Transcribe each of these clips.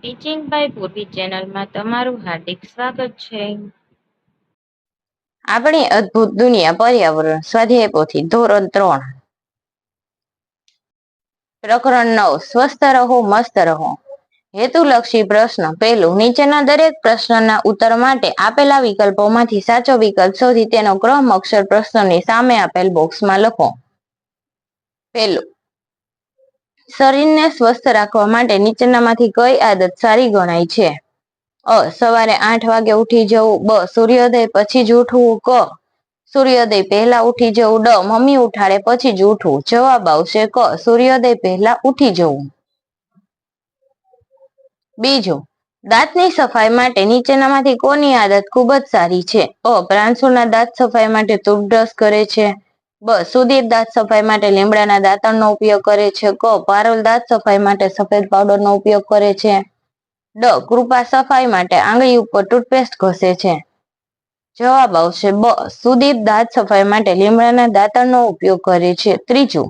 Teaching by પૂર્વી ચેનલમાં તમારું હાર્દિક સ્વાગત છે. આપણી અદ્ભુત દુનિયા પર્યાવરણ સ્વાધ્યાય પોથી ધોરણ 3 પ્રકરણ 9 સ્વસ્થ રહો મસ્ત રહો. હેતુલક્ષી પ્રશ્ન પહેલું, નીચેના દરેક પ્રશ્નના ઉત્તર માટે આપેલા વિકલ્પોમાંથી સાચો વિકલ્પ શોધી તેનો ક્રમ અક્ષર પ્રશ્નની સામે આપેલ બોક્સમાં લખો. પહેલું, શરીરને સ્વસ્થ રાખવા માટે નીચેનામાંથી કઈ આદત સારી ગણાય છે? અ. સવારે 8 વાગે ઉઠી જવું. બ. સૂર્યોદય પછી જ ઉઠવું. ક. સૂર્યોદય પહેલા ઉઠી જવું. ડ. મમ્મી ઉઠાડે પછી જ ઉઠવું. જવાબ આવશે ક. સૂર્યોદય પહેલા ઉઠી જવું. બીજું, દાંતની સફાઈ માટે નીચેનામાંથી કોની આદત ખૂબ જ સારી છે? અ. પ્રાંશુના દાંત સફાઈ માટે ટૂથબ્રશ કરે છે. બ. સુધીર દાંત સફાઈ માટે લીમડાના દાંતણનો ઉપયોગ કરે છે. ક. પારુલ દાંત સફાઈ માટે સફેદ પાવડરનો ઉપયોગ કરે છે. ડ. કૃપા સફાઈ માટે આંગળી ઉપર ટૂથપેસ્ટ ઘસે છે. જવાબ આવશે બ. સુદીપ દાંત સફાઈ માટે લીમડાના દાંતણનો ઉપયોગ કરે છે. ત્રીજું,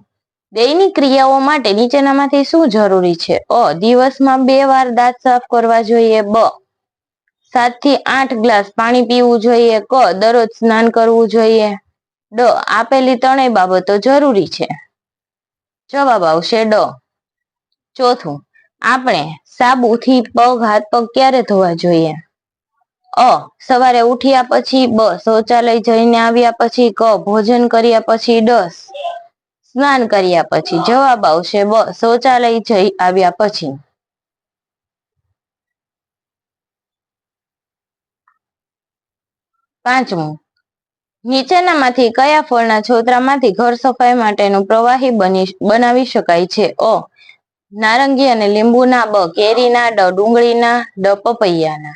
દૈનિક ક્રિયાઓ માટે નીચેનામાંથી શું જરૂરી છે? અ. દિવસમાં 2 વાર દાંત સાફ કરવા જોઈએ. બ. 7 થી 8 ગ્લાસ પાણી પીવું જોઈએ. ક. દરરોજ સ્નાન કરવું જોઈએ. ડ. આપેલી ત્રણેય બાબતો જરૂરી છે. જવાબ આવશે ડ. ચોથું, આપણે સાબુથી પગ હાથ પગ ક્યારે ધોવા જોઈએ? અ. સવારે ઉઠ્યા પછી. બ. શૌચાલય જઈને આવ્યા પછી. ક. ભોજન કર્યા પછી. ડ. સ્નાન કર્યા પછી. જવાબ આવશે બ. શૌચાલય જઈ આવ્યા પછી. પાંચમું, નીચેનામાંથી કયા ફળના છોતરામાંથી ઘર સફાઈ માટેનું પ્રવાહી બનાવી શકાય છે? અ. નારંગી અને લીંબુના. બ. કેરીના. ડ. ડુંગળીના. ડ. પપૈયાના.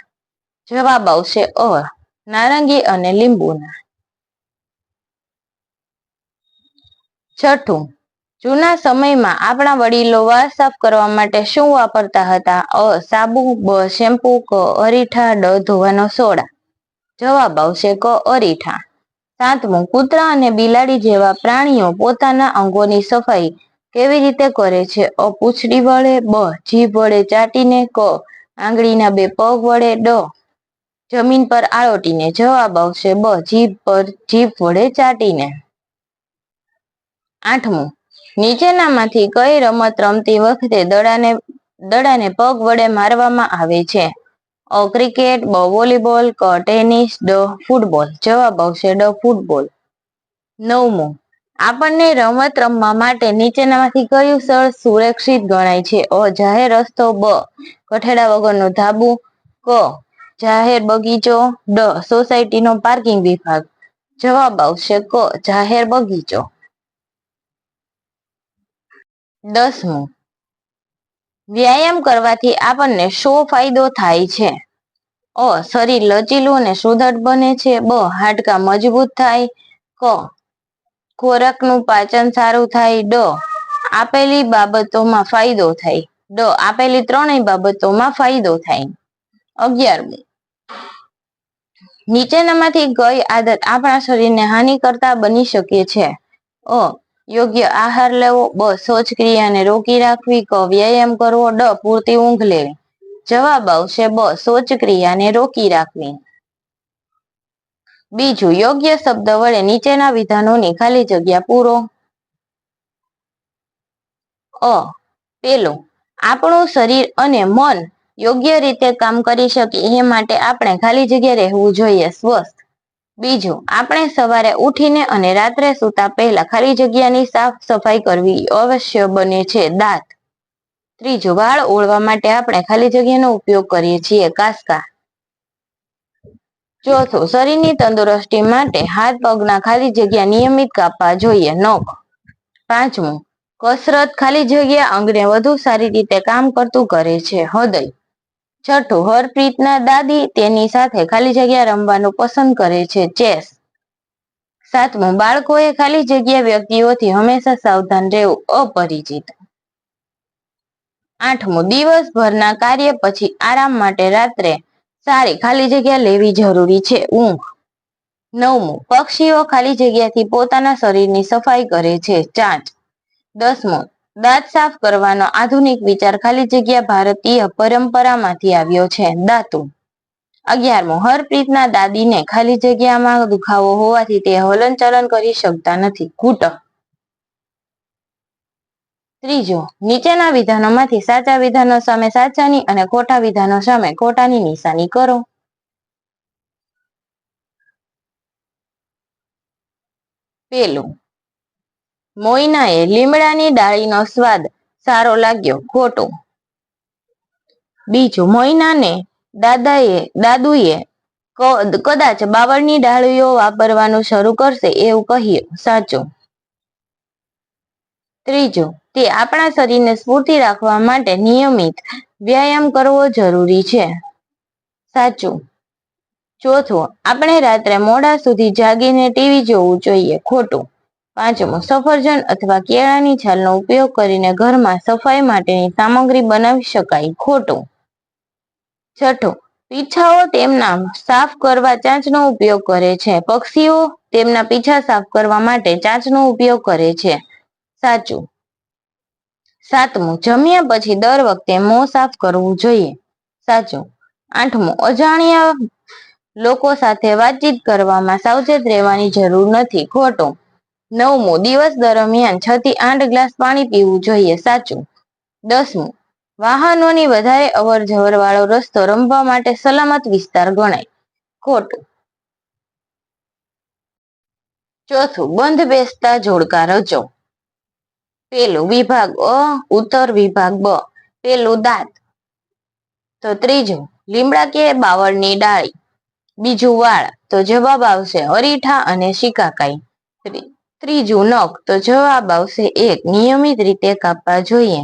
જવાબ આવશે અ. નારંગી અને લીંબુના. છઠ્ઠું, જૂના સમયમાં આપણા વડીલો વાળ સાફ કરવા માટે શું વાપરતા હતા? અ. સાબુ. બ. શેમ્પુ. ક. અરીઠા. ડ. ધોવાનો સોડા. જવાબ આવશે ક. અરીઠા. સાતમું, કૂતરા અને બિલાડી જેવા પ્રાણીઓ પોતાના અંગોની સફાઈ કેવી રીતે કરે છે? અ. પૂંછડી વડે. બ. જીભ વડે ચાટીને. ક. આંગળીના 2 પગ વડે. ડ. જમીન પર આળોટીને. જવાબ આવશે બ. જીભ વડે ચાટીને. આઠમું, નીચેનામાંથી કઈ રમત રમતી વખતે દડાને પગ વડે મારવામાં આવે છે? અ. ક્રિકેટ. બ. વોલીબોલ. ક. ટેનિસ. ડ. ફૂટબોલ. જવાબ આવશે ડ. ફૂટબોલ. નવમું, આપણને રમત રમવા માટે નીચેનામાંથી કયું સ્થળ સુરક્ષિત ગણાય છે? અ. જાહેર રસ્તો. બ. કઠેડા વગરનું ધાબુ. ક. જાહેર બગીચો. ડ. સોસાયટીનો પાર્કિંગ વિભાગ. જવાબ આવશે ક. જાહેર બગીચો. 10મું, વ્યાયામ કરવાથી આપણને શો ફાયદો થાય છે? અ. શરીર લચીલું અને સુદૃઢ બને છે. બ. હાડકાં મજબૂત થાય. ક. ખોરાકનું પાચન સારું થાય. ડ. આપેલી બાબતોમાં ફાયદો થાય. ડ. આપેલી ત્રણેય બાબતોમાં ફાયદો થાય. 11મું, નીચેનામાંથી કઈ આદત આપણા શરીરને હાનિ કરતા બની શકે છે? અ. યોગ્ય આહાર લેવો. બ. શૌચક્રિયાને રોકી રાખવી. ક. વ્યાયામ કરવો. ડ. પૂરતી ઊંઘ લેવી. જવાબ આવશે બ. શૌચક્રિયાને રોકી રાખવી. બીજું, યોગ્ય શબ્દ વડે નીચેના વિધાનોની ખાલી જગ્યા પૂરો. અ. પેલું, આપણું શરીર અને મન યોગ્ય રીતે કામ કરી શકે એ માટે આપણે ખાલી જગ્યા રહેવું જોઈએ. સ્વસ્થ. બીજું, આપણે સવારે ઉઠીને અને રાત્રે સૂતા પહેલા ખાલી જગ્યાની સાફ સફાઈ કરવી અવશ્ય બને છે. દાંત. ત્રીજું, વાળ ઓળવા માટે આપણે ખાલી જગ્યાનો ઉપયોગ કરીએ છીએ. કાંસકા. ચોથું, શરીરની તંદુરસ્તી માટે હાથ પગના ખાલી જગ્યા નિયમિત કાપવા જોઈએ. નખ. પાંચમું, કસરત ખાલી જગ્યા અંગને વધુ સારી રીતે કામ કરતું કરે છે. હૃદય. છઠ્ઠું, હરપ્રીતના દાદી તેની સાથે ખાલી જગ્યા રમવાનું પસંદ કરે છે. ચેસ. સાતમું, બાળકોએ ખાલી જગ્યા વ્યક્તિઓથી હંમેશા સાવધાન રહેવું. અપરિચિત. આઠમું, દિવસભરના કાર્ય પછી આરામ માટે રાત્રે સારી ખાલી જગ્યા લેવી જરૂરી છે. ઊંઘ. નવમું, પક્ષીઓ ખાલી જગ્યાથી પોતાના શરીરની સફાઈ કરે છે. ચાંચ. 10મું, દાંત સાફ કરવાનો આધુનિક વિચાર ખાલી જગ્યા ભારતીય પરંપરામાંથી આવ્યો છે. દાંતું. 11મો, હરપ્રીતના દાદીને ખાલી જગ્યામાં દુખાવો હોવાથી તે હલનચલન કરી શકતા નથી. ઘૂંટણ. ત્રીજો, નીચેના વિધાનોમાંથી સાચા વિધાનો સામે સાચાની અને ખોટા વિધાનો સામે ખોટાની નિશાની કરો. પેલું, મોઈનાએ લીમડાની ડાળીનો સ્વાદ સારો લાગ્યો. ખોટું. બીજું, મોઈનાને દાદુએ કદાચ બાવળની ડાળીઓ વાપરવાનું શરૂ કરશે એવું કહ્યું. સાચું. ત્રીજું, તે આપણા શરીરને સ્ફૂર્તિ રાખવા માટે નિયમિત વ્યાયામ કરવો જરૂરી છે. સાચું. ચોથું, આપણે રાત્રે મોડા સુધી જાગીને ટીવી જોવું જોઈએ. ખોટું. પાંચમું, સફરજન અથવા કેળાની છાલનો ઉપયોગ કરીને ઘરમાં સફાઈ માટેની સામગ્રી બનાવી શકાય. ખોટું. છઠ્ઠું, પીંછાઓ તેમના સાફ કરવા ચાંચનો ઉપયોગ કરે છે. પક્ષીઓ તેમના પીંછા સાફ કરવા માટે ચાંચનો ઉપયોગ કરે છે. સાચું. સાતમું, જમ્યા પછી દર વખતે મોં સાફ કરવું જોઈએ. સાચું. આઠમું, અજાણ્યા લોકો સાથે વાતચીત કરવામાં સાવચેત રહેવાની જરૂર નથી. ખોટું. નવમું, દિવસ દરમિયાન 6 થી 8 ગ્લાસ પાણી પીવું જોઈએ. સાચું. 10મું, વાહનોની વધારે અવર જવર વાળો રસ્તો રમવા માટે સલામત વિસ્તાર ગણાય. ખોટું. ચોથું, બંધ બેસતા જોડકા રચો. પેલું, વિભાગ અ ઉત્તર, વિભાગ બ. પેલું, દાંત. તો ત્રીજું, લીમડા કે બાવળની ડાળી. બીજું, વાળ. તો જવાબ આવશે અરીઠા અને શિકાકાઈ. ત્રીજું, નખ. તો જવાબ આવશે 1. નિયમિત રીતે કાપવા જોઈએ.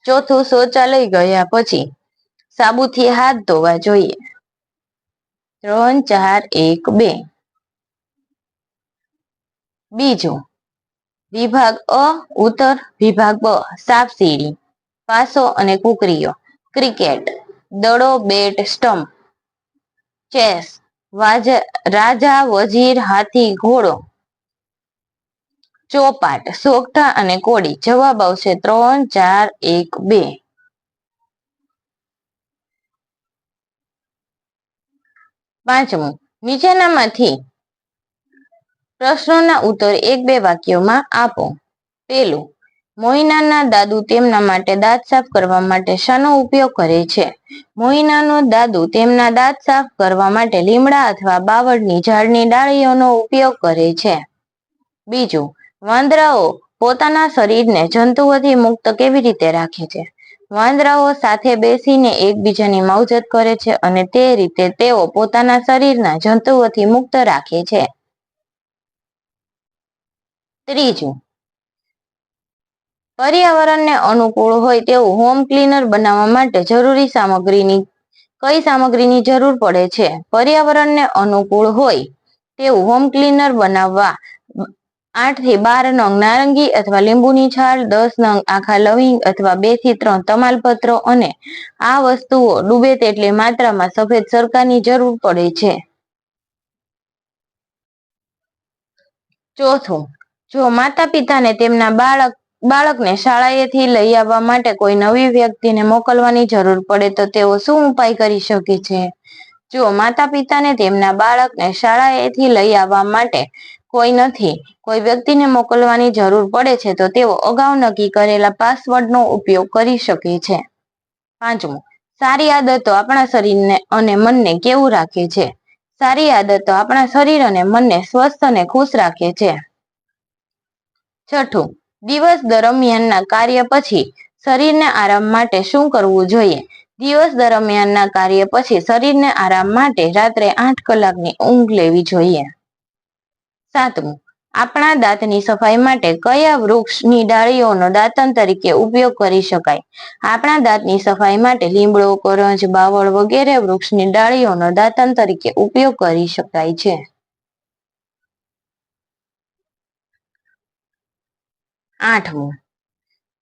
ચોથું, શૌચાલય ગયા પછી સાબુથી હાથ ધોવા જોઈએ. 3, 4, 1, 2. બીજું, વિભાગ અ ઉત્તર, વિભાગ બ સાપ સીડી, પાસો અને કુકરીઓ. ક્રિકેટ, દડો, બેટ, સ્ટમ્પ. ચેસ, રાજા, વજીર, હાથી, ઘોડો. ચોપાટ, સોગઠા અને કોડી. જવાબ આવશે 3, 4, 1, 2. પાંચમું, નીચેનામાંથી પ્રશ્નોના ઉત્તર 1-2 વાક્યોમાં આપો. પેલું, મોઈનાના દાદુ તેમના માટે દાંત સાફ કરવા માટે શાનો ઉપયોગ કરે છે? મોઈનાનો દાદુ તેમના દાંત સાફ કરવા માટે લીમડા અથવા બાવળની ઝાડની ડાળીઓનો ઉપયોગ કરે છે. બીજું, વાંદરાઓ પોતાના શરીરને જંતુઓથી મુક્ત કેવી રીતે રાખે છે? વાંદરાઓ સાથે બેસીને એકબીજાની માવજત કરે છે અને તે રીતે તેઓ પોતાના શરીરના જંતુઓથી મુક્ત રાખે છે. ત્રીજું, પર્યાવરણને અનુકૂળ હોય તેવું હોમ ક્લીનર બનાવવા માટે કઈ સામગ્રીની જરૂર પડે છે? પર્યાવરણને અનુકૂળ હોય તેવું હોમ ક્લીનર બનાવવા 8 થી 12 નંગ નારંગી અથવા લીંબુની છાલ, 10 નંગ આખા લવિંગ અથવા 2 થી 3 તમાલપત્રો અને આ વસ્તુઓ ડૂબે તેટલી માત્રામાં સફેદ સરકાની જરૂર પડે છે. ચોથું, જો માતા પિતાને તેમના બાળકને શાળાએથી લઈ આવવા માટે કોઈ નવી વ્યક્તિને મોકલવાની જરૂર પડે તો તેઓ શું ઉપાય કરી શકે છે? જો માતા પિતાને તેમના બાળકને શાળાએથી લઈ આવવા માટે કોઈ વ્યક્તિને મોકલવાની જરૂર પડે છે તો તેઓ અગાઉ નક્કી કરેલા પાસવર્ડનો ઉપયોગ કરી શકે છે. પાંચમું, સારી આદતો આપણા શરીરને અને મનને કેવું રાખે છે? સારી આદતો આપણા શરીર અને મનને સ્વસ્થ અને ખુશ રાખે છે. છઠ્ઠું, દિવસ દરમિયાનના કાર્ય પછી શરીરને આરામ માટે શું કરવું જોઈએ? દિવસ દરમિયાનના કાર્ય પછી શરીરને આરામ માટે રાત્રે 8 કલાકની ઊંઘ લેવી જોઈએ. સાતમું, આપણા દાંતની સફાઈ માટે કયા વૃક્ષની ડાળીઓનો દાંતણ તરીકે ઉપયોગ કરી શકાય? આપણા દાંતની સફાઈ માટે લીમડો, કરંજ, બાવળ વગેરે વૃક્ષની ડાળીઓનો દાંતણ તરીકે ઉપયોગ કરી શકાય છે. આઠમું,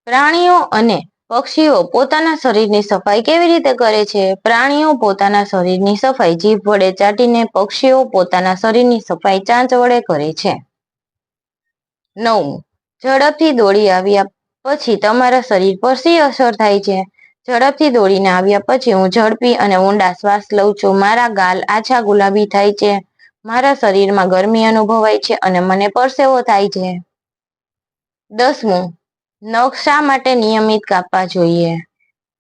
પ્રાણીઓ અને પક્ષીઓ પોતાના શરીરની સફાઈ કેવી રીતે કરે છે? પ્રાણીઓ પોતાના શરીરની સફાઈ જીભ વડે ચાટીને, પક્ષીઓ પોતાના શરીરની સફાઈ ચાંચ વડે કરે છે. નવમું, ઝડપથી દોડી આવ્યા પછી તમારા શરીર પર શી અસર થાય છે? ઝડપથી દોડીને આવ્યા પછી હું ઝડપી અને ઊંડા શ્વાસ લઉં છું. મારા ગાલ આછા ગુલાબી થાય છે. મારા શરીરમાં ગરમી અનુભવાય છે અને મને પરસેવો થાય છે. 10મું, નખ શા માટે નિયમિત કાપવા જોઈએ?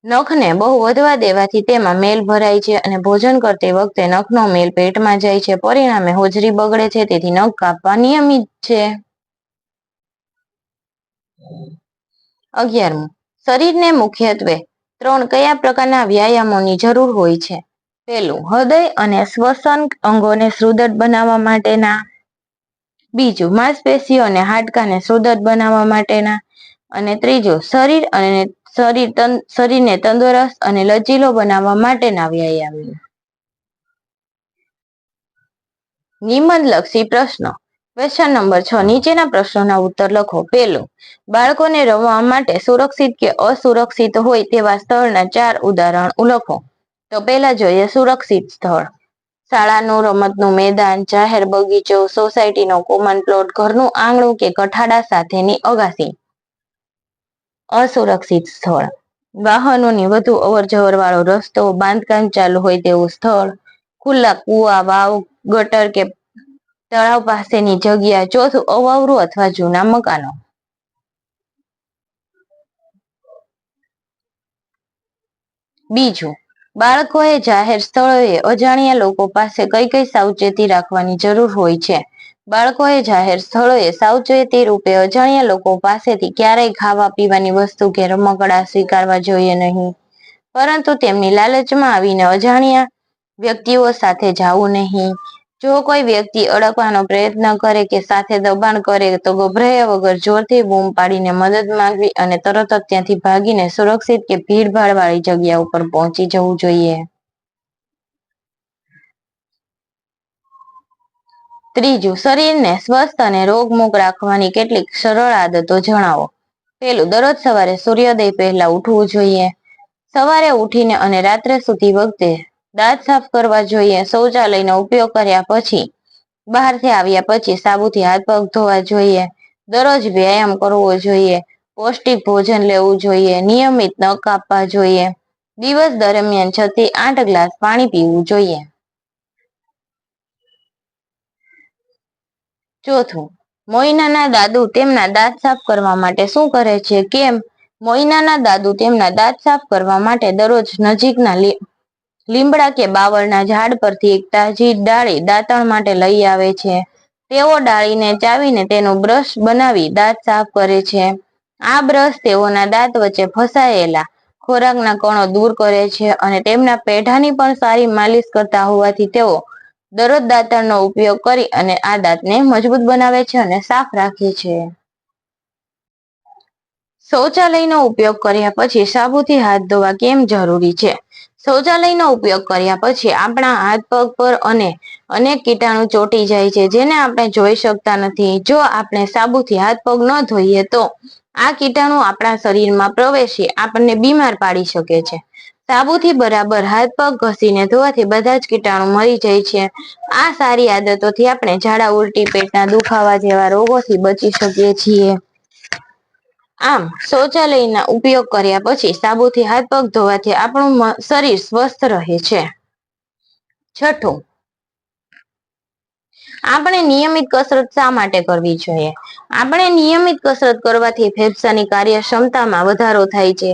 નખને બહુ વધવા દેવાથી તેમાં મેલ ભરાય છે અને ભોજન કરતી વખતે નખનો મેલ પેટમાં જાય છે. પરિણામે હોજરી બગડે છે. તેથી નખ કાપવા નિયમિત છે. 11મું, શરીરને મુખ્યત્વે 3 કયા પ્રકારના વ્યાયામોની જરૂર હોય છે? પહેલું, હૃદય અને શ્વસન અંગોને સુદૃઢ બનાવવા માટેના. બીજું, માંસપેશીઓ અને હાડકાને સુદૃઢ બનાવવા માટેના. અને ત્રીજું, શરીરને તંદુરસ્ત અને લચીલો બનાવવા માટેના વ્યાયામ. નિબંધલક્ષી પ્રશ્નો. ક્વેશ્ચન નંબર 6, નીચેના પ્રશ્નોના ઉત્તર લખો. પહેલું, બાળકોને રમવા માટે સુરક્ષિત કે અસુરક્ષિત હોય તેવા સ્થળના 4 ઉદાહરણ લખો. તો પહેલા જોઈએ સુરક્ષિત સ્થળ. શાળાનું રમતનું મેદાન, જાહેર બગીચો, સોસાયટીનો કોમન પ્લોટ, ઘરનું આંગણું કે કઠાડા સાથેની અગાસી. અસુરક્ષિત સ્થળ, વાહનોની વધુ અવરજવર વાળો રસ્તો, બાંધકામ ચાલુ હોય તેવું સ્થળ, ખુલ્લા કુવા, વાવ, ગટર કે તળાવ પાસેની જગ્યા. ચોથું, અવાવરું અથવા જૂના મકાનો. બીજું, બાળકોએ જાહેર સ્થળોએ અજાણ્યા લોકો પાસે કઈ કઈ સાવચેતી રાખવાની જરૂર હોય છે? બાળકોએ જાહેર સ્થળોએ સાવચેતી રૂપે અજાણ્યા લોકો પાસેથી ક્યારેય ખાવા પીવાની વસ્તુ કે રમકડા સ્વીકારવા જોઈએ નહીં, પરંતુ તેમની લાલચમાં આવીને અજાણ્યા વ્યક્તિઓ સાથે જવું નહીં. જો કોઈ વ્યક્તિ અડકવાનો પ્રયત્ન કરે કે સાથે દબાણ કરે તો ગભરાયા વગર જોરથી બૂમ પાડીને મદદ માંગવી અને તરત જ ત્યાંથી ભાગીને સુરક્ષિત કે ભીડભાડ વાળી જગ્યા ઉપર પહોંચી જવું જોઈએ. ત્રીજું, શરીરને સ્વસ્થ અને રોગમુક્ત રાખવાની કેટલીક સરળ આદતો જણાવો. પહેલું, દરરોજ સવારે સૂર્યોદય પહેલા ઉઠવું જોઈએ. સવારે ઉઠીને અને રાત્રે સૂતી વખતે દાંત સાફ કરવા જોઈએ. શૌચાલયનો ઉપયોગ કર્યા પછી, બહારથી આવ્યા પછી સાબુથી હાથ પગ ધોવા જોઈએ. દરરોજ વ્યાયામ કરવો જોઈએ. પૌષ્ટિક ભોજન લેવું જોઈએ. નિયમિત નખ કાપવા જોઈએ. દિવસ દરમિયાન 6 થી 8 ગ્લાસ પાણી પીવું જોઈએ. ચોથું, મોઈનાના દાદુ તેમના દાંત સાફ કરવા માટે શું કરે છે? કેમ? મોઈનાના દાદુ તેમના દાંત સાફ કરવા માટે દરરોજ નજીકના લીમડા કે બાવળના ઝાડ પરથી એક તાજી ડાળી દાંતણ માટે લઈ આવે છે. તેઓ ડાળીને ચાવીને તેનું બ્રશ બનાવી દાંત સાફ કરે છે. આ બ્રશ તેઓના દાંત વચ્ચે ફસાયેલા ખોરાકના કણો દૂર કરે છે અને તેમના પેઢાની પણ સારી માલિશ કરતા હોવાથી તેઓ દરરોજ દાંતણનો ઉપયોગ કરી અને આ દાંતને મજબૂત બનાવે છે અને સાફ રાખે છે. શૌચાલયનો ઉપયોગ કર્યા પછી સાબુથી હાથ ધોવા કેમ જરૂરી છે? શૌચાલયનો ઉપયોગ કર્યા પછી આપણા હાથ પગ પર અનેક કીટાણુ ચોંટી જાય છે, જેને આપણે જોઈ શકતા નથી. જો આપણે સાબુથી હાથ પગ ન ધોઈએ તો આ કીટાણુ આપણા શરીરમાં પ્રવેશી આપણને બીમાર પાડી શકે છે. સાબુથી બરાબર હાથ પગ ઘસીને ધોવાથી બધા જ કીટાણુ મરી જાય છે. આ સારી આદતોથી આપણે ઝાડા, ઉલટી, પેટના દુખાવા જેવા રોગોથી બચી શકીએ છીએ. આમ, શૌચાલયના ઉપયોગ કર્યા પછી સાબુથી હાથ પગ ધોવાથી આપણું શરીર સ્વસ્થ રહે છે. છઠ્ઠું, આપણે નિયમિત કસરત શા માટે કરવી જોઈએ? આપણે નિયમિત કસરત કરવાથી ફેફસાની કાર્યક્ષમતામાં વધારો થાય છે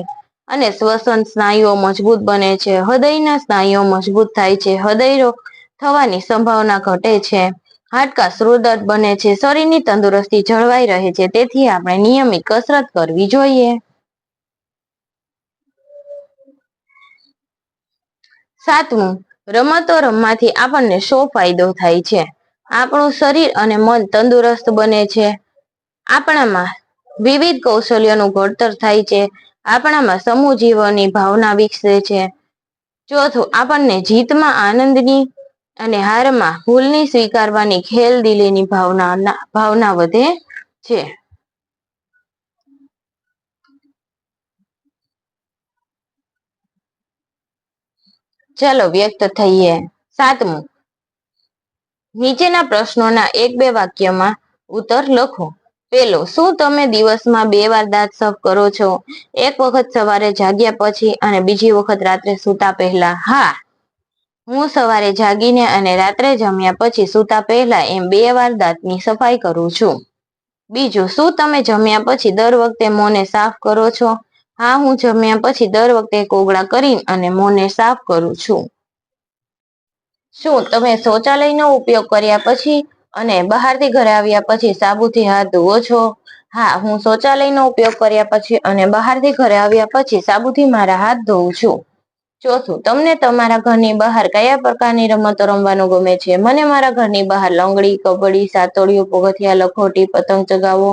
અને શ્વસન સ્નાયુઓ મજબૂત બને છે. હૃદયના સ્નાયુઓ મજબૂત થાય છે. હૃદય રોગ થવાની સંભાવના ઘટે છે. હાડકાં સુદૃઢ બને છે. શરીરની તંદુરસ્તી જળવાઈ રહે છે. તેથી આપણે નિયમિત કસરત કરવી જોઈએ. સાતમું, રમતો રમવાથી આપણને શો ફાયદો થાય છે? આપણું શરીર અને મન તંદુરસ્ત બને છે. આપણામાં વિવિધ કૌશલ્યોનું ઘડતર થાય છે. આપણામાં સમૂહ જીવનની ભાવના વિકસે છે. ચોથું, આપણને જીતમાં આનંદની અને હારમાં ભૂલની સ્વીકારવાની ખેલદિલીની ભાવના વધે છે. ચલો વ્યક્ત થઈએ. સાતમું, નીચેના પ્રશ્નોના 1-2 વાક્યમાં ઉત્તર લખો. પેલો, શું તમે દિવસમાં 2 વાર દાંત સાફ કરો છો? એક વખત સવારે જાગ્યા પછી અને બીજી વખત રાત્રે સૂતા પહેલા? હા, હું સવારે જાગીને અને રાત્રે જમ્યા પછી સૂતા પહેલા એમ 2 વાર દાંતની સફાઈ કરું છું. બીજું, શું તમે જમ્યા પછી દર વખતે મોંને સાફ કરો છો? હા, હું જમ્યા પછી દર વખતે કોગળા કરી અને મોંને સાફ કરું છું. શું તમે શૌચાલયનો ઉપયોગ કર્યા પછી અને બહારથી ઘરે આવ્યા પછી સાબુથી હાથ ધુઓ છો? હા, હું શૌચાલયનો ઉપયોગ કર્યા પછી અને બહારથી ઘરે આવ્યા પછી સાબુથી મારા હાથ ધોઉં છું. ચોથું, તમને તમારા ઘરની બહાર કયા પ્રકારની રમતો રમવાનું ગમે છે? મને મારા ઘરની બહાર લંગડી, કબડ્ડી, સાતોડિયું, પગથિયા, લખોટી, પતંગ ચગાવવો,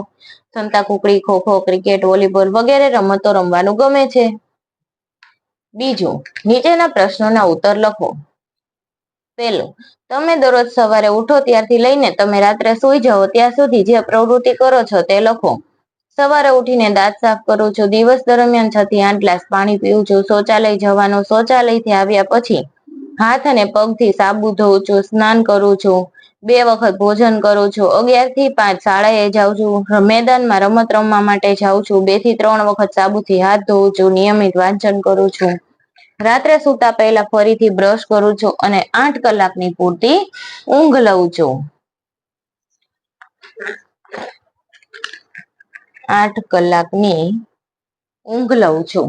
સંતાકુકડી, ખોખો, ક્રિકેટ, વોલીબોલ વગેરે રમતો રમવાનું ગમે છે. બીજું, નીચેના પ્રશ્નોના ઉત્તર લખો. પેલું, તમે દરરોજ સવારે ઉઠો ત્યારથી લઈને તમે રાત્રે સૂઈ જાઓ ત્યાં સુધી જે પ્રવૃત્તિ કરો છો તે લખો. સવારે ઉઠીને દાંત સાફ કરું છું. દિવસ દરમિયાન 6 થી 8 ગ્લાસ પાણી પીવું છું. શૌચાલય જવાનું. શૌચાલયથી આવ્યા પછી હાથ અને પગથી સાબુ ધોઉં છું. સ્નાન કરું છું. 2 વખત ભોજન કરું છું. 11 થી 5 શાળાએ જાઉં છું. મેદાનમાં રમત રમવા માટે જાઉં છું. 2 થી 3 વખત સાબુથી હાથ ધોઉં છું. નિયમિત વાંચન કરું છું. રાત્રે સૂતા પહેલા ફરીથી બ્રશ કરું છું અને 8 કલાકની પૂરતી ઊંઘ લઉં છું. 8 કલાકની ઊંઘ લઉં છું.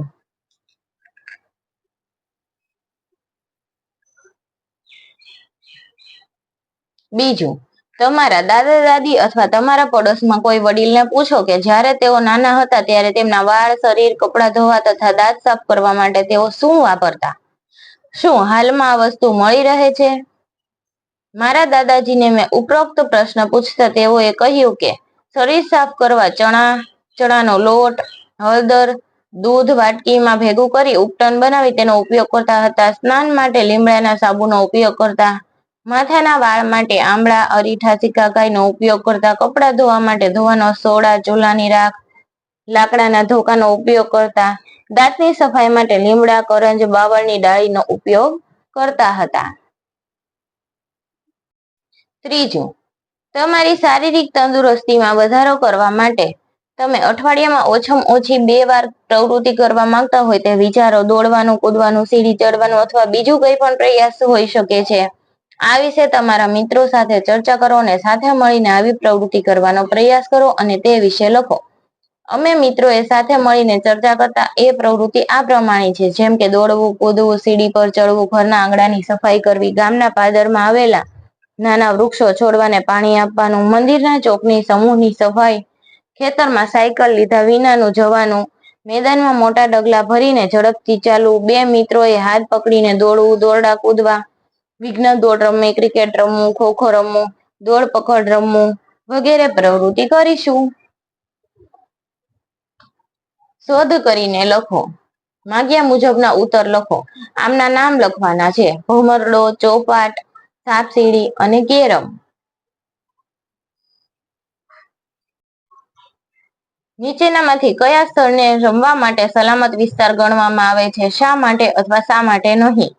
બીજું, તમારા દાદા દાદી અથવા તમારા પડોશમાં કોઈ વડીલને પૂછો કે જ્યારે તેઓ નાના હતા ત્યારે તેમના વાળ, શરીર, કપડાં ધોવા તથા દાંત સાફ કરવા માટે તેઓ શું વાપરતા? શું હાલમાં આ વસ્તુ મળી રહે છે? મારા દાદાજીને મેં ઉપરોક્ત પ્રશ્ન પૂછતા તેઓએ કહ્યું કે શરીર સાફ કરવા ચણાનો લોટ, હળદર, દૂધ વાટકીમાં ભેગું કરી ઉપટન બનાવી તેનો ઉપયોગ કરતા હતા. સ્નાન માટે લીમડાના સાબુનો ઉપયોગ કરતા. માથાના વાળ માટે આમળા, અરીઠા, સિકાકાઈનો ઉપયોગ કરતા. કપડાં ધોવા માટે ધોવાનો સોડા, ચૂલાની રાખ, લાકડાના ધોકાનો ઉપયોગ કરતા. દાંતની સફાઈ માટે લીમડા, કરંજ, બાવળની ડાળીનો ઉપયોગ કરતા હતા. ત્રીજું, તમારી શારીરિક તંદુરસ્તીમાં વધારો કરવા માટે તમે અઠવાડિયામાં ઓછામાં ઓછી 2 વાર પ્રવૃત્તિ કરવા માંગતા હોય તે વિચારો. દોડવાનું, કૂદવાનું, સીડી ચડવાનું અથવા બીજું કંઈ પણ પ્રયાસ હોઈ શકે છે. આ વિશે તમારા મિત્રો સાથે ચર્ચા કરો અને સાથે મળીને આવી પ્રવૃત્તિ કરવાનો પ્રયાસ કરો અને તે વિશે લખો. અમે મિત્રોએ સાથે મળીને ચર્ચા કરતા એ પ્રવૃત્તિ આ પ્રમાણે છે, જેમ કે દોડવું, કૂદવું, સીડી પર ચડવું, ઘરના આંગણાની સફાઈ કરવી, ગામના પાદરમાં આવેલા નાના વૃક્ષો છોડવાને પાણી આપવાનું, મંદિરના ચોકની સમૂહની સફાઈ, ખેતરમાં સાયકલ લીધા વિનાનું જવાનું, મેદાનમાં મોટા ડગલા ભરીને ઝડપથી ચાલવું, 2 મિત્રોએ હાથ પકડીને દોડવું, દોરડા કૂદવા, વિજ્ઞાન દોડ રમવી, ક્રિકેટ રમવું, ખોખો રમવું, દોડ પકડ રમવું વગેરે પ્રવૃત્તિ કરીશું. શોધ કરીને લખો. માંગ્યા મુજબના ઉત્તર લખો. આમના નામ લખવાના છે: ભમરડો, ચોપાટ, સાપ સીડી અને કેરમ. નીચેનામાંથી કયા સ્થળને રમવા માટે સલામત વિસ્તાર ગણવામાં આવે છે? શા માટે અથવા શા માટે નહીં?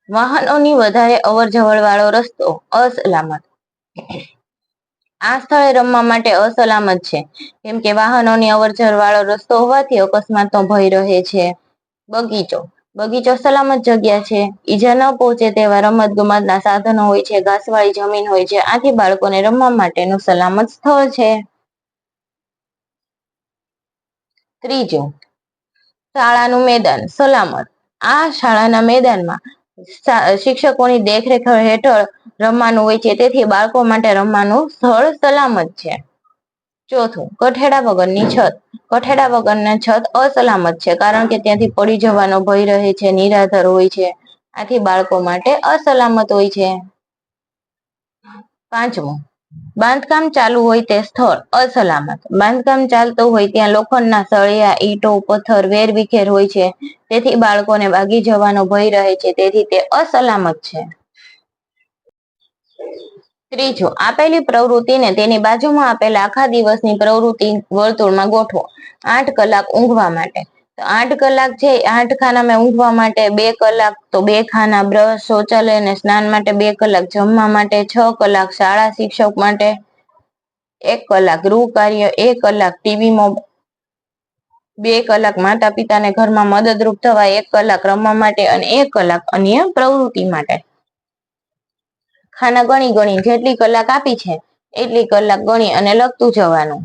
વાહનોની વધારે અવરજવર વાળો રસ્તો, અસલામત. આ સ્થળે રમવા માટે અસલામત છે, કેમ કે વાહનોની અવરજવર વાળો રસ્તો હોવાથી અકસ્માતનો ભય રહે છે. બગીચો. બગીચો સલામત જગ્યા છે. ઈજા ન પહોંચે તેવા રમત ગમતના સાધનો હોય છે. ઘાસવાળી જમીન હોય છે. આથી બાળકોને રમવા માટેનું સલામત સ્થળ છે. ત્રીજું, શાળાનું મેદાન સલામત. આ શાળાના મેદાનમાં શિક્ષકોની દેખરેખ હેઠળ રમવાનું હોય છે, તેથી બાળકો માટે રમવાનું સ્થળ સલામત છે. ચોથું, કઠેડા વગરની છત. કઠેડા વગરના છત અસલામત છે, કારણ કે ત્યાંથી પડી જવાનો ભય રહે છે, નિરાધાર હોય છે, આથી બાળકો માટે અસલામત હોય છે. પાંચમું, બાંધકામ ચાલુ હોય તે સ્થળ અસલામત. બાંધકામ ચાલતું હોય ત્યાં લોખંડના સળિયા, ઈંટો, પથ્થર વેરવિખેર હોય છે, તેથી બાળકોને વાગી જવાનો ભય રહે છે, તેથી તે અસલામત છે. ત્રીજું, આપેલી પ્રવૃત્તિને તેની બાજુમાં આપેલા આખા દિવસની પ્રવૃત્તિ વર્તુળમાં ગોઠવો. 8 કલાક ઊંઘવા માટે. તો 8 કલાક છે, 8 ખાનામાં ઊંઘવા માટે 2 કલાક, તો 2 ખાના, બ્રશ, શૌચાલય અને સ્નાન માટે 2 કલાક, જમવા માટે 6 કલાક, શાળા શિક્ષક માટે 1 કલાક ગૃહ કાર્ય, 1 કલાક ટીવી, 2 કલાક માતા પિતાને ઘરમાં મદદરૂપ થવા, 1 કલાક રમવા માટે અને 1 કલાક અન્ય પ્રવૃત્તિ માટે. ખાના ગણી જેટલી કલાક આપી છે એટલી કલાક ગણી અને લખતું જવાનું.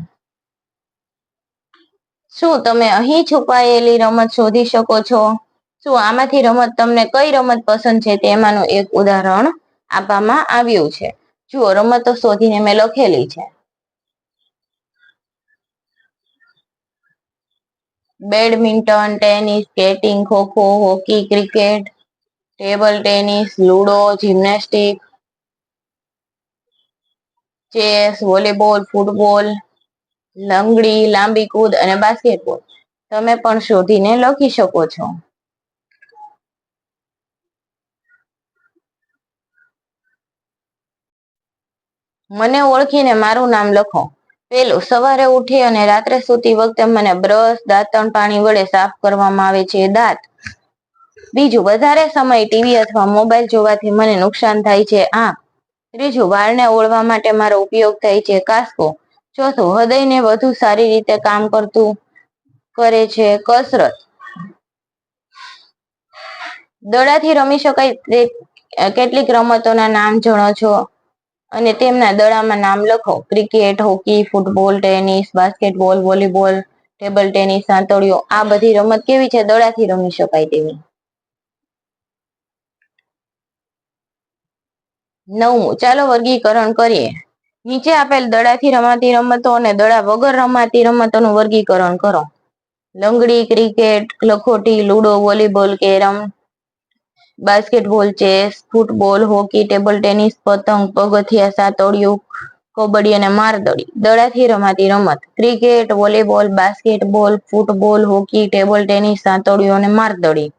શું તમે અહીં છુપાયેલી રમત શોધી શકો છો? શું આમાંથી રમત તમને કઈ રમત પસંદ છે તેમાંનું એક ઉદાહરણ આપવામાં આવ્યું છે. જુઓ, રમતો શોધીને મેં લખેલી છે. Badminton, tennis, skating, kho kho, hockey, cricket, table tennis, ludo, gymnastic, chess, volleyball, football, લંગડી, લાંબી કૂદ અને બાસ્કેટબોલ. તમે પણ શોધીને લખી શકો છો. મને ઓળખીને મારું નામ લખો. પેલું, સવારે ઉઠી અને રાત્રે સૂતી વખતે મને બ્રશ, દાંતણ પાણી વડે સાફ કરવામાં આવે છે દાંત. બીજું, વધારે સમય ટીવી અથવા મોબાઈલ જોવાથી મને નુકસાન થાય છે આંખ. ત્રીજું, વાળને ઓળવા માટે મારો ઉપયોગ થાય છે કાસ્કો. ચોથું, હૃદયને વધુ સારી રીતે કામ કરે છે કસરત. દડાથી રમી શકાય કેટલીક રમતોના નામ જણો છો અને તેમના દડામાં નામ લખો. Cricket, hockey, football, tennis, basketball, volleyball, table tennis, સાંતોળીઓ. આ બધી રમત કેવી છે? દડાથી રમી શકાય તેવી. 9, ચાલો વર્ગીકરણ કરીએ. નીચે આપેલ દડાથી રમાતી રમતો અને દડા વગર રમાતી રમતોનું વર્ગીકરણ કરો. લંગડી, ક્રિકેટ, લખોટી, ludo, volleyball, carrom, basketball, chess, football, hockey, table tennis, પતંગ, પગથિયા, સાતોડિયું, કબડ્ડી અને મારદડી. દડાથી રમાતી રમત: cricket, volleyball, basketball, football, hockey, table tennis, સાતોડિયું અને મારદડી.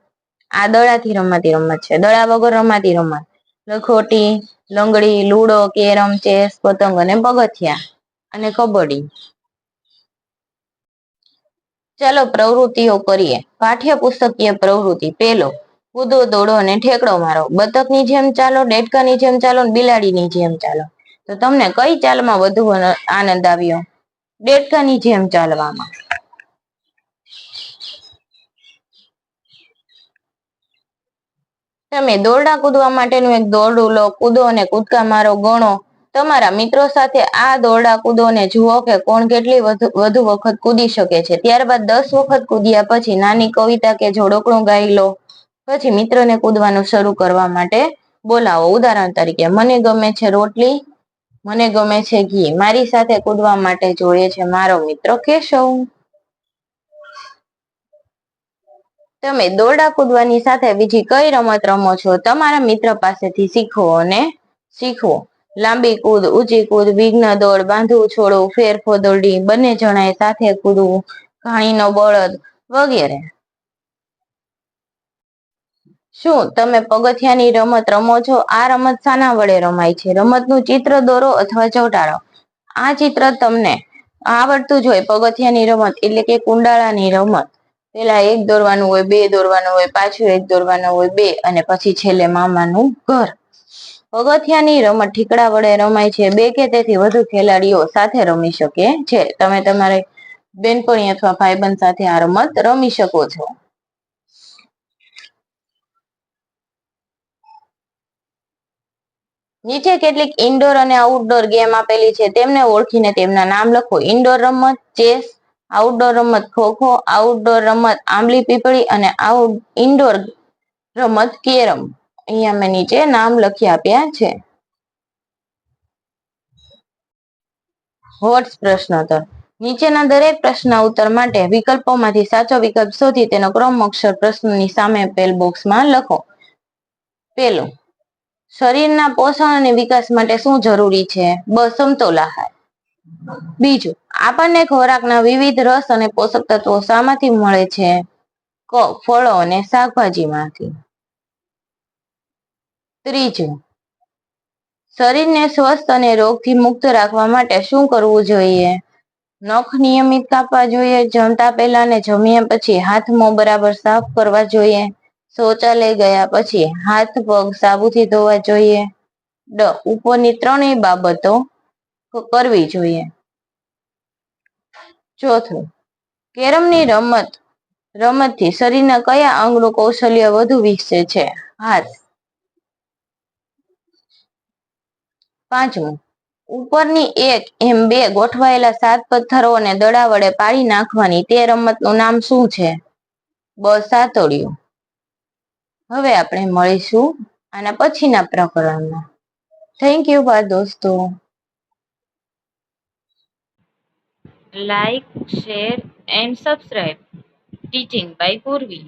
આ દડાથી રમાતી રમત છે. દડા વગર રમાતી રમત: લખોટી, લંગડી, લૂડો, કેરમ, ચેસ, પતંગ અને પગથિયા અને કબડ્ડી. ચાલો પ્રવૃત્તિઓ કરીએ. પાઠ્યપુસ્તકીય પ્રવૃત્તિ. પેલો, કૂદો, દોડો અને ઠેકડો મારો. બતકની જેમ ચાલો, ડેડકાની જેમ ચાલો, બિલાડીની જેમ ચાલો. તો તમને કઈ ચાલમાં વધુ આનંદ આવ્યો? ડેડકાની જેમ ચાલવામાં. તમે દોરડા કૂદવા માટેનું એક દોરડું લો, કૂદો અને કૂદકા મારો ગણો. તમારા મિત્રો સાથે આ દોરડા કૂદો અને જુઓ કે કોણ કેટલી વધુ વખત કૂદી શકે છે. ત્યારબાદ 10 વખત કૂદ્યા પછી નાની કવિતા કે જોડકણું ગાઈ લો. પછી મિત્રને કૂદવાનું શરૂ કરવા માટે બોલાવો. ઉદાહરણ તરીકે, મને ગમે છે રોટલી, મને ગમે છે ઘી, મારી સાથે કૂદવા માટે જોઈએ છે મારો મિત્ર કેશવ. તમે દોરડા કૂદવાની સાથે બીજી કઈ રમત રમો છો? તમારા મિત્ર પાસેથી શીખવો. લાંબી કૂદ, ઊંચી કૂદ, વિઘ્ન દોડ, બાંધવું છોડવું, ફેર ફોદરડી, બંને જણાએ સાથે કૂદવું, ઘાણીનો બળદ વગેરે. શું તમે પગથિયાની રમત રમો છો? આ રમત શાના વડે રમાય છે? રમતનું ચિત્ર દોરો અથવા ચોંટાડો. આ ચિત્ર તમને આવડતું જ હોય. પગથિયાની રમત એટલે કે કુંડાળાની રમત. પેલા 1 દોરવાનું હોય, 2 દોરવાનું હોય, પાછું 1 દોરવાનું હોય, 2 અને પછી છેલ્લે મામાનું ઘર. પગથિયાની રમત ઠીકડા વડે રમાય છે. 2 કે તેથી વધુ ખેલાડીઓ સાથે રમી શકે છે. તમે તમારી બેનપણી અથવા ભાઈબંધ સાથે આ રમત રમી શકો છો. નીચે કેટલીક ઇન્ડોર અને આઉટડોર ગેમ આપેલી છે. તેમને ઓળખીને તેમના નામ લખો. ઇન્ડોર રમત ચેસ, આઉટડોર રમત ખોખો, આઉટડોર રમત આંબલી પીપળી અને ઇન્ડોર રમત કેરમ. અહીંયા મેં નીચે નામ લખી આપ્યા છે. વોટ્સ પ્રશ્નોત્તર. નીચેના દરેક પ્રશ્નના ઉત્તર માટે વિકલ્પોમાંથી સાચો વિકલ્પ શોધી તેનો ક્રમ અક્ષર પ્રશ્નની સામે આપેલ બોક્સમાં લખો. પેલું, શરીરના પોષણ અને વિકાસ માટે શું જરૂરી છે? સમતોલ આહાર. બીજું, આપણને ખોરાકના વિવિધ રસ અને પોષક તત્વો શામાંથી મળે છે? ફળો અને શાકભાજીમાંથી. ત્રીજું, શરીરને સ્વસ્થ અને રોગથી મુક્ત રાખવા માટે શું કરવું જોઈએ? નખ નિયમિત કાપવા જોઈએ. જમતા પહેલા અને જમ્યા પછી હાથ મોં બરાબર સાફ કરવા જોઈએ. શૌચાલય ગયા પછી હાથ પગ સાબુથી ધોવા જોઈએ. ઉપરની ત્રણેય બાબતો કરવી જોઈએ. ચોથું, કેરમની રમતથી શરીરના કયા અંગનું કૌશલ્ય વધુ વિકસે છે? હાથ. પાંચમું, ઉપરની એક એમ બે ગોઠવાયેલા 7 પથ્થરોને દડા વડે પાડી નાખવાની તે રમતનું નામ શું છે? બ. સાતોડિયું. હવે આપણે મળીશું આના પછીના પ્રકરણમાં. થેન્ક યુ બાય દોસ્તો. Like, share and subscribe. Teaching by પૂર્વી.